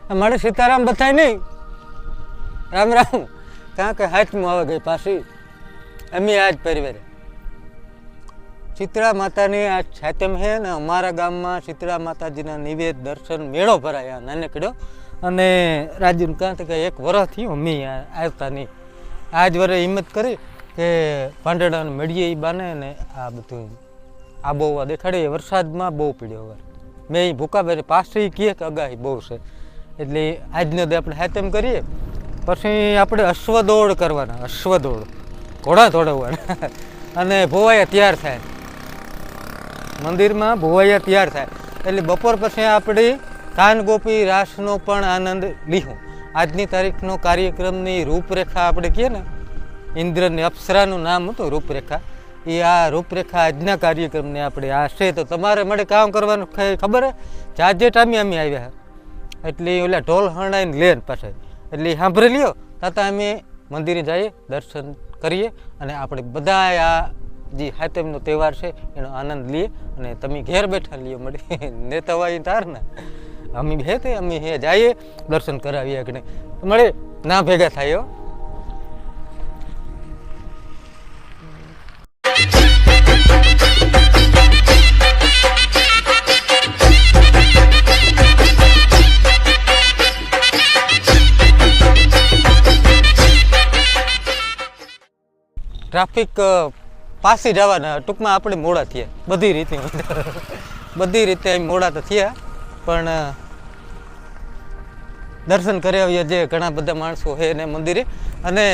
मारे सीताराम बताए नहीं राम राम कहाँ के हाथ में आ गई पासी अमी आज परिवार शीतला माता ने आज छातम है ने अमारा गाम में शीतला माता जी निवेद दर्शन मेड़ो भराया नानकड़ो अने राजू कहा था कि एक वर्ष थी अमी आता नहीं आज वरे हिम्मत करी के पांडड़ा मेड़िए बाने ने आ बधु आबोहवा देखाड़ी वरसाद में बहु पीड़्यो वर मैं भूका बेरे पास किए कि अगाही बहु से एटले આજનો દે આપણે હાતમ કરીએ પછી આપણે અશ્વદોડ કરવાના અશ્વદોડ ઘોડા દોડાવવાના અને ભોવાયા તૈયાર થાય મંદિરમાં ભોવાયા તૈયાર થાય એટલે બપોર પછી આપણે કાનગોપી રાસનો પણ આનંદ લીધું આજની તારીખનો કાર્યક્રમની રૂપરેખા આપણે કહીએ ને ઇન્દ્રની અપ્સરાનું નામ હતું રૂપરેખા એ આ રૂપરેખા આજના કાર્યક્રમને આપણે આ છે તો તમારે મળે કામ કરવાનું ખબર હે જાજે ટાઈમે અમે આવ્યા એટલે ઓલા ઢોલ હણાઈને લે પાછા એટલે સાંભળી લ્યો તાતા અમે મંદિરે જઈએ દર્શન કરીએ અને આપણે બધા આ જે હાતમનો તહેવાર છે એનો આનંદ લઈએ અને તમે ઘેર બેઠા લ્યો મળી નેતાવાઈ તાર ને અમે હે તે અમે હે જઈએ દર્શન કરાવીએ કે મળે ના ભેગા થાય ट्राफिक पासी जवाना टूंक में अपने मोड़ा थे बधी रीते मोड़ा तो थे पण दर्शन करे जे घना बधा माणसों है ने मंदिरे अने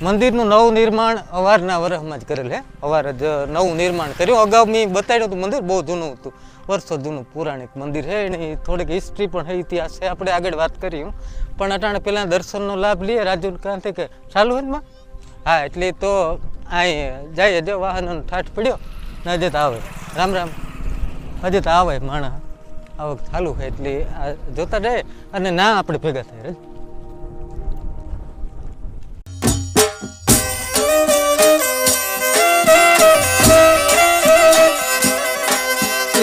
मंदिरનું નવું નિર્માણ અવારના વર્ષમાં જ કરેલ હે અવાર જ નવું નિર્માણ કર્યું અગાઉ મેં બતાડ્યું હતું મંદિર બહુ જૂનું હતું વર્ષો જૂનું પૌરાણિક મંદિર છે એની થોડીક હિસ્ટ્રી પણ છે ઇતિહાસ છે આપણે આગળ વાત કરી પણ અટાણે પહેલાં દર્શનનો લાભ લઈએ રાજુ કાંથી કે ચાલુ હોય ને हाँ एटले तो आई जाए जो वाहन ठाठ पड़ो नजे तो आवे राम राम हजे तो आवे माणा आवक चालू है एटले जोता जाए अने ना आपणे भेगा थाय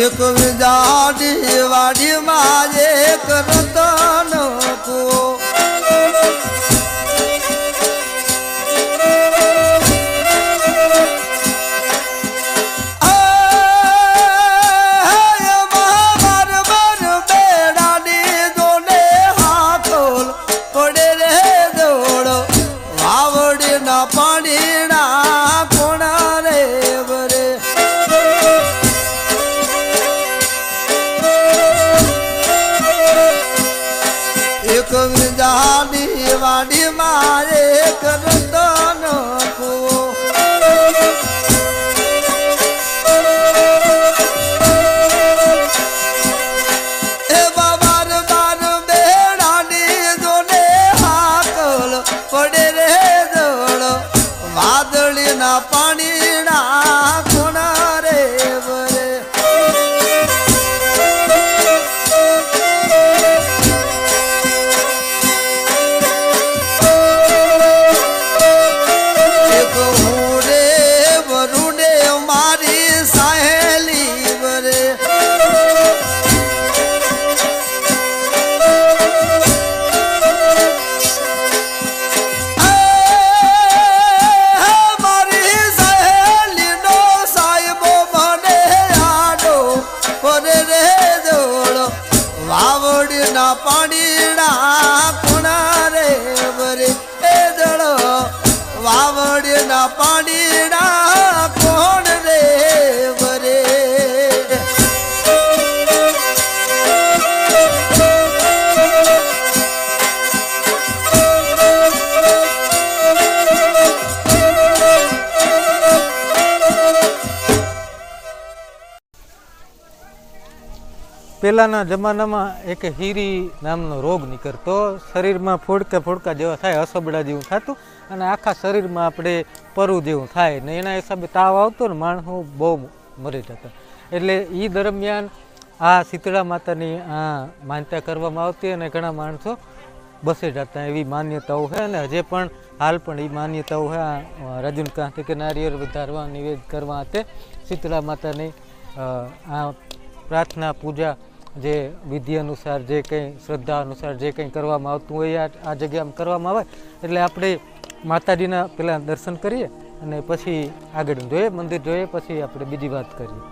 एक विजाडी वाडी माजे करतन को वाडी मारे करतन को ए बाबार बार बेड़ानी दोने हाकल पड़े रे दौड़ वादड़ी ना पानी ना कोना रे बरे પહેલાના જમાનામાં એક હીરી નામનો રોગ નીકળતો શરીરમાં ફોડકા ફોડકા જેવા થાય અસબડા જેવું થતું અને આખા શરીરમાં આપણે પરુ જેવું થાય ને એના હિસાબે તાવ આવતો ને માણસો બહુ મરી જતા એટલે એ દરમિયાન આ શીતળા માતાની આ માન્યતા કરવામાં આવતી અને ઘણા માણસો બસી જતા એવી માન્યતાઓ છે અને હજે પણ હાલ પણ એ માન્યતાઓ છે રજનીકાંત કે નારિયેળ વધારવા નિવેદ કરવા તે શીતળા માતાની આ પ્રાર્થના પૂજા જે વિધિ અનુસાર જે કંઈ શ્રદ્ધા અનુસાર જે કંઈ કરવામાં આવતું હોય આ જગ્યામાં કરવામાં આવે. એટલે આપણે માતાજીના પહેલાં દર્શન કરીએ અને પછી આગળ જોઈએ, મંદિર જોઈએ, પછી આપણે બીજી વાત કરીએ.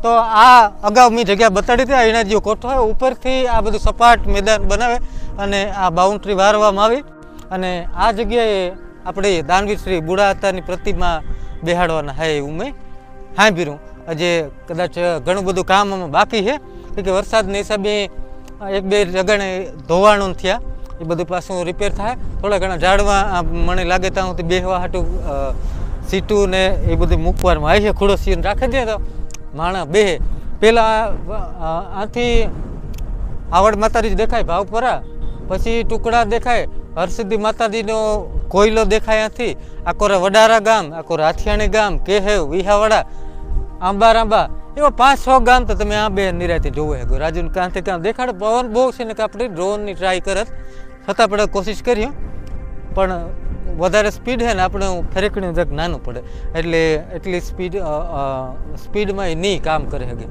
તો આ અગાઉ મેં જગ્યા બતાડી હતી. એના જે કોઠો હોય ઉપરથી આ બધું સપાટ મેદાન બનાવે અને આ બાઉન્ડ્રી વારવામાં આવી અને આ જગ્યાએ આપણે દાનવીર શ્રી બુઢાતાની પ્રતિમા બેહાડવાના હે એવું મેં સાંભળ્યું. જે કદાચ ઘણું બધું કામ આમાં બાકી છે કે વરસાદના હિસાબે એક બે જગાણે ધોવાણું થયા, એ બધું પાછું રિપેર થાય. થોડા ઘણા ઝાડવા મને લાગે ત્યાં સુધી બેહવા હાટું સીટું ને એ બધું મૂકવામાં આવે છે. ખુરશીઓ રાખી દે તો માણસ બેહે. પહેલાં આથી આવડ માતાજી દેખાય ભાવપરા, પછી ટુકડા દેખાય, હરસિદ્ધિ માતાજીનો કોયલો દેખાય. આથી આકોરા વડારા ગામ, આકોરા હાથિયાણી ગામ, કેહેવ, વિહાવાડા, આંબા એવા 5-6 ગામ તો તમે આ બે નિરાતે જોવો હે. રાજુ કાંથી કામ દેખાડે. પવન બહુ છે ને કે આપણે ડ્રોનની ટ્રાય કરત, છતાં આપણે કોશિશ કરીએ પણ વધારે સ્પીડ છે ને આપણે ફેરેકણીનું જગ નાનું પડે એટલે એટલી સ્પીડમાં એ નહીં કામ કરે શકે.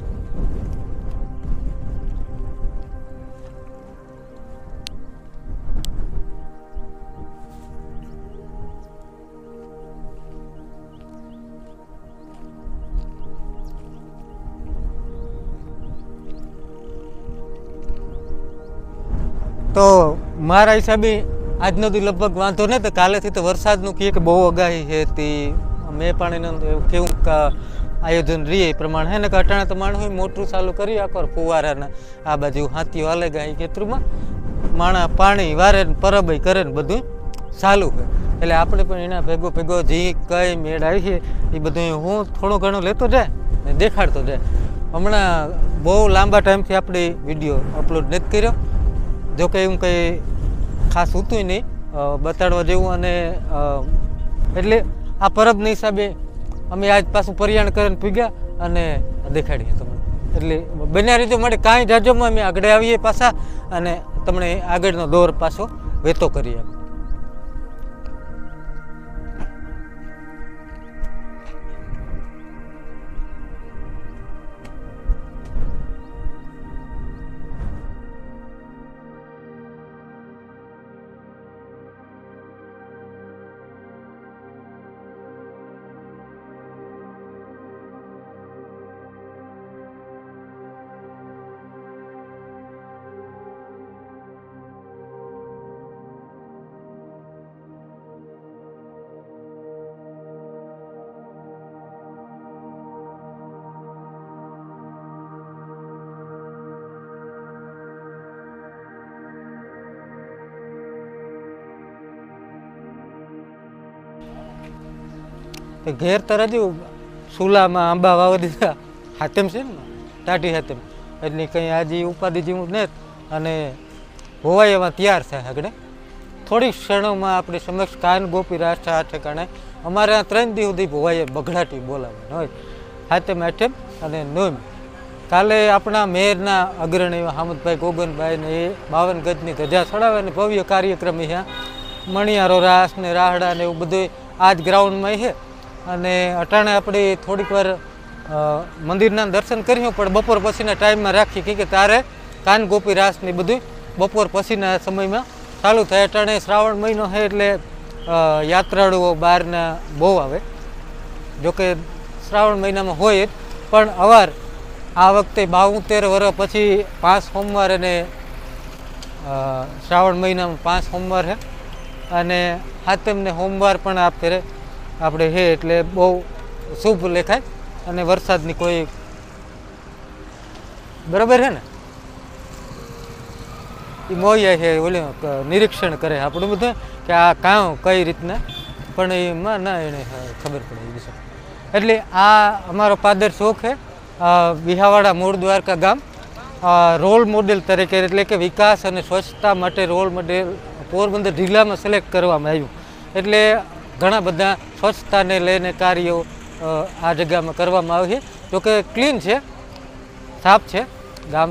તો મારા હિસાબે આજનો દી લગભગ વાંધો નહીં. તો કાલેથી તો વરસાદનું કહે કે બહુ આગાહી છે તે મેં પાણીનું કેવું આયોજન રહીએ એ પ્રમાણે હે ને કે અટાણે તો માણસ મોટરું ચાલુ કરી આખો ફુવારાના આ બાજુ હાથીઓ હાલે ગાય ખેતરમાં માણા પાણી વારે પરબ કરે ને બધું ચાલુ હોય. એટલે આપણે પણ એના ભેગો જે કઈ મેળ આવી છે એ બધું હું થોડો ઘણો લેતો જાય ને દેખાડતો જાય. હમણાં બહુ લાંબા ટાઈમથી આપણે વિડીયો અપલોડ નથી કર્યો. જોકે એવું કંઈ ખાસ હતું નહીં બતાડવા જેવું. અને એટલે આ પરબના હિસાબે અમે આજ પાછું પરિયાણ કરીને પીગ્યા અને દેખાડીએ તમને. એટલે બન્યા રીતે માટે કાંઈ જાજોમાં અમે આગળ આવીએ પાછા અને તમને આગળનો દોર પાછો વેતો કરીએ. ઘેર તરત સુલામાં આંબા વાવી દીધા. હાથેમ છે ને ટાઢી હાથેમ એટલે કંઈ આજે ઉપાધિ જેવું નથી. અને હોવાય એમાં તૈયાર થાય આગળ થોડીક ક્ષણોમાં આપણે સમક્ષ કાન ગોપી રાષ્ટ્ર આ ઠેકાણે અમારે આ 3 દિવસ સુધી હોવાય બગડાટી બોલાવવાનું હોય. હાથેમ આઠેમ અને નોમ. કાલે આપણા મેયરના અગ્રણી હામદભાઈ ગોગનભાઈ ને એ 52 ગજની ધજા ચડાવે અને ભવ્ય કાર્યક્રમ અહીંયા મણિયારો રાસ ને રાહડા ને એવું બધું આ જ ગ્રાઉન્ડમાં છે. અને અટાણે આપણે થોડીક વાર મંદિરના દર્શન કર્યું પણ બપોર પછીના ટાઈમમાં રાખી કે તારે કાનગોપી રાસ ને બધું બપોર પછીના સમયમાં ચાલુ થાય. અટાણે શ્રાવણ મહિનો છે એટલે યાત્રાળુઓ બહારના બહુ આવે. જોકે શ્રાવણ મહિનામાં હોય જ, પણ અવાર આ વખતે 72 વર્ષ પછી 5 સોમવાર અને શ્રાવણ મહિનામાં 5 સોમવાર છે અને હાતમ ને સોમવાર પણ આ ફેરે આપણે છે એટલે બહુ શુભ લેખાય અને વરસાદની કોઈ બરાબર છે ને એ મોયા છે ઓલી નિરીક્ષણ કરે આપણું બધું કે આ કામ કઈ રીતના, પણ એમાં ના એને ખબર પડે એ વિશે. એટલે આ અમારો પાદર ચોક છે, વિહાવાડા મૂળ દ્વારકા ગામ. રોલ મોડેલ તરીકે એટલે કે વિકાસ અને સ્વચ્છતા માટે રોલ મોડેલ પોરબંદર જિલ્લામાં સિલેક્ટ કરવામાં આવ્યું. એટલે ઘણા બધા સ્વચ્છતાને લઈને કાર્યો આ જગ્યામાં કરવામાં આવે છે. જોકે ક્લીન છે, સાફ છે ગામ,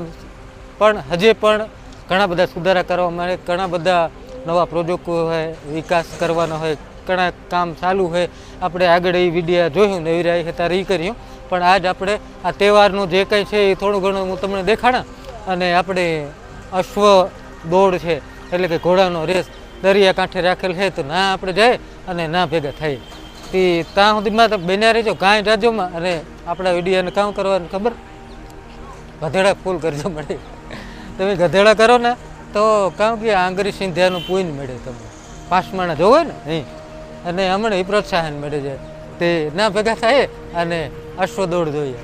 પણ હજી પણ ઘણા બધા સુધારા કરવામાં આવે, ઘણા બધા નવા પ્રોજેક્ટો હોય, વિકાસ કરવાનો હોય, ઘણા કામ ચાલુ હોય. આપણે આગળ એ વિડીયો જોયું ને એવી રહ્યા છે ત્યારે એ કર્યું, પણ આજ આપણે આ તહેવારનું જે કંઈ છે એ થોડું ઘણું હું તમને દેખાડા. અને આપણે અશ્વ દોડ છે એટલે કે ઘોડાનો રેસ દરિયા કાંઠે રાખેલ છે, તો ના આપણે જાય અને ના ભેગા થાય. તે ત્યાં સુધીમાં તો બન્યા રહેજો કાંઈ રાજ્યોમાં. અને આપણા વિડીયોને કામ કરવાનું ખબર, ગધેડા ફૂલ કરજો મળે. તમે ગધેડા કરો ને તો કામ કે આંગળી સિંધ્યાનું પૂન મળે, તમને 5 માણા જોવે ને અહીં, અને હમણાં એ પ્રોત્સાહન મળે છે. તે ના ભેગા થાય અને અશ્વ દોડ જોઈએ.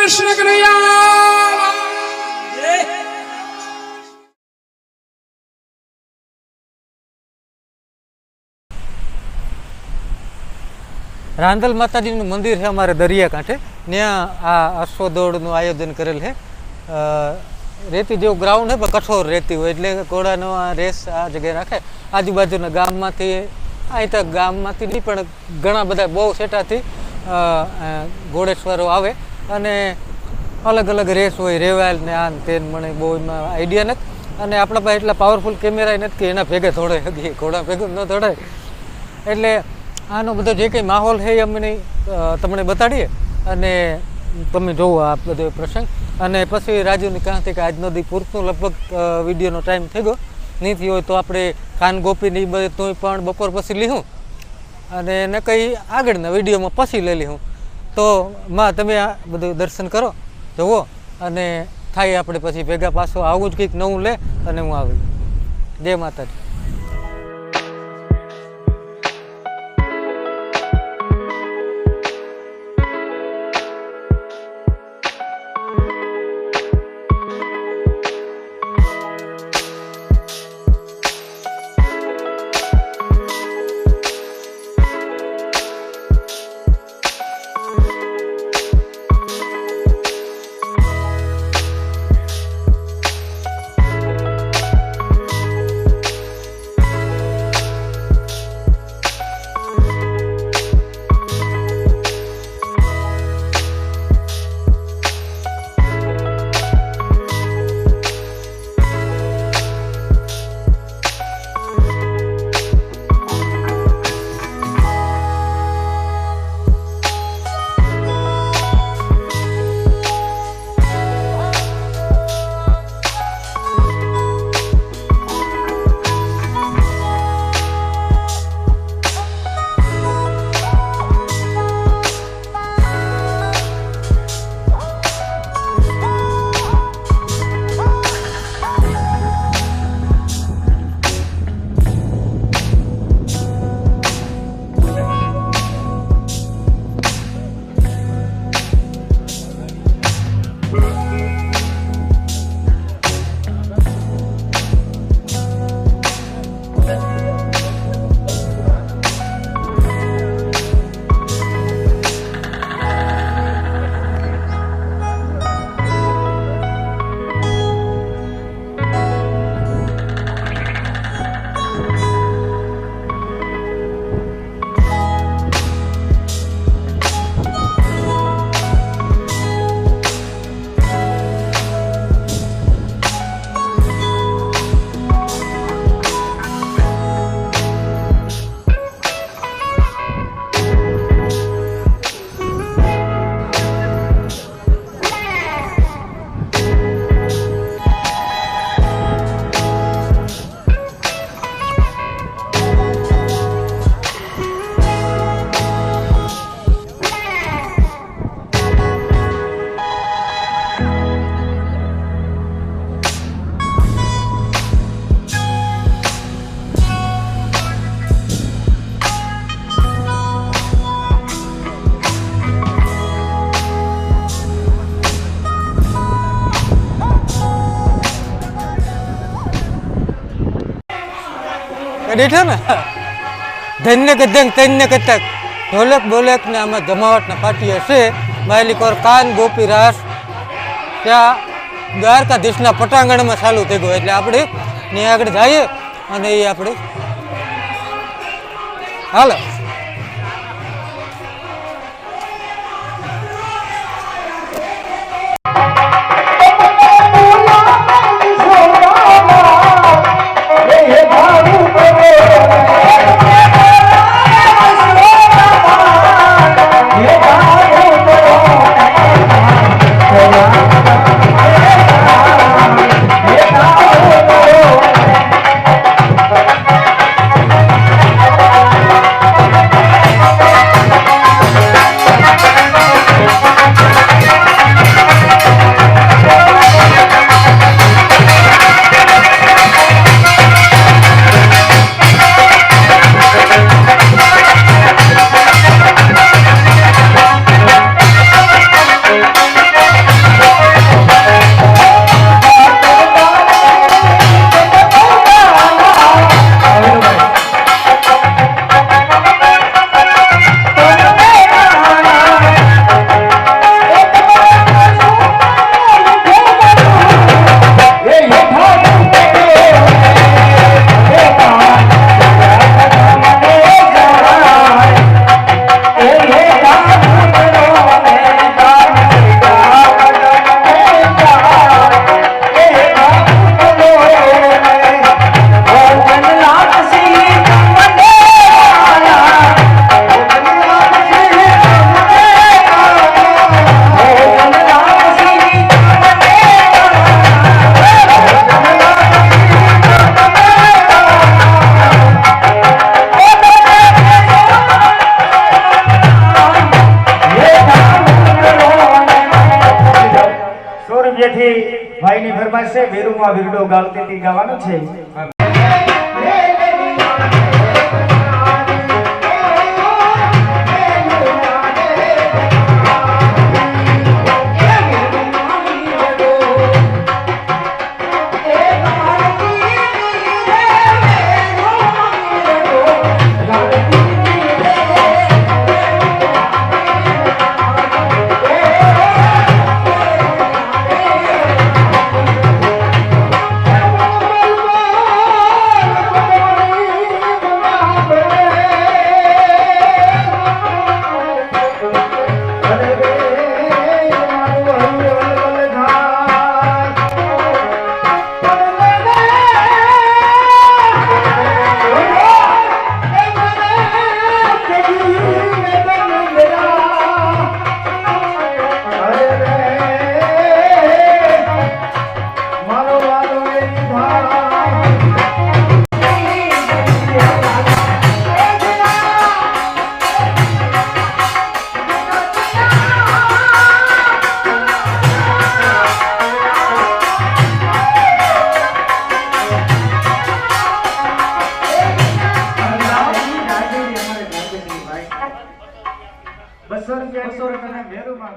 કૃષ્ણ કનૈયા રાંદલ માતાજીનું મંદિર છે અમારે દરિયા કાંઠે. ત્યાં આ અશ્વદોડનું આયોજન કરેલ છે. રેતી જેવું ગ્રાઉન્ડ છે પણ કઠોર રેતી હોય એટલે ઘોડાનો આ રેસ આ જગ્યાએ રાખે. આજુબાજુના ગામમાંથી અહીં તક ગામમાંથી નહીં પણ ઘણા બધા બહુ સેટાથી ઘોડેસવારો આવે અને અલગ અલગ રેસ હોય, રેવાલ ને આન તેન. મને બહુ એમાં આઈડિયા નથી અને આપણા પાસે એટલા પાવરફુલ કેમેરા નથી કે એના ભેગે દોડાય શકીએ, ઘોડા ભેગું ન દોડાય. એટલે આનો બધો જે કંઈ માહોલ છે એ અમે તમને બતાડીએ અને તમે જોવો આ બધો પ્રસંગ. અને પછી રાજુની કહાથી કે આજનો દી પૂરતું લગભગ વિડીયોનો ટાઈમ થઈ ગયો. નહીં થયો હોય તો આપણે કાન ગોપીની બધું પણ બપોર પછી લીધું અને એને કંઈ આગળના વિડીયોમાં પછી લઈ લીધું. તો માં તમે આ બધું દર્શન કરો, જુઓ અને થાય આપણે પછી ભેગા પાછો આવું જ કંઈક નવું લે અને હું આવી. જય માતાજી. બેઠા ને ધન્ય કદંગ તન્ય કતક ઢોલક બોલક ને આમાં જમાવટના પાટીયા છે. માયલી કોર કાન ગોપી રાસ ત્યાં દ્વારકાધીશના પટાંગણમાં ચાલુ થઈ ગયો એટલે આપણે ત્યાં આગળ જઈએ અને એ આપણે હાલો. વિરડો ગાળતી તી ગાવાનું છે. ₹200 મેરુમાં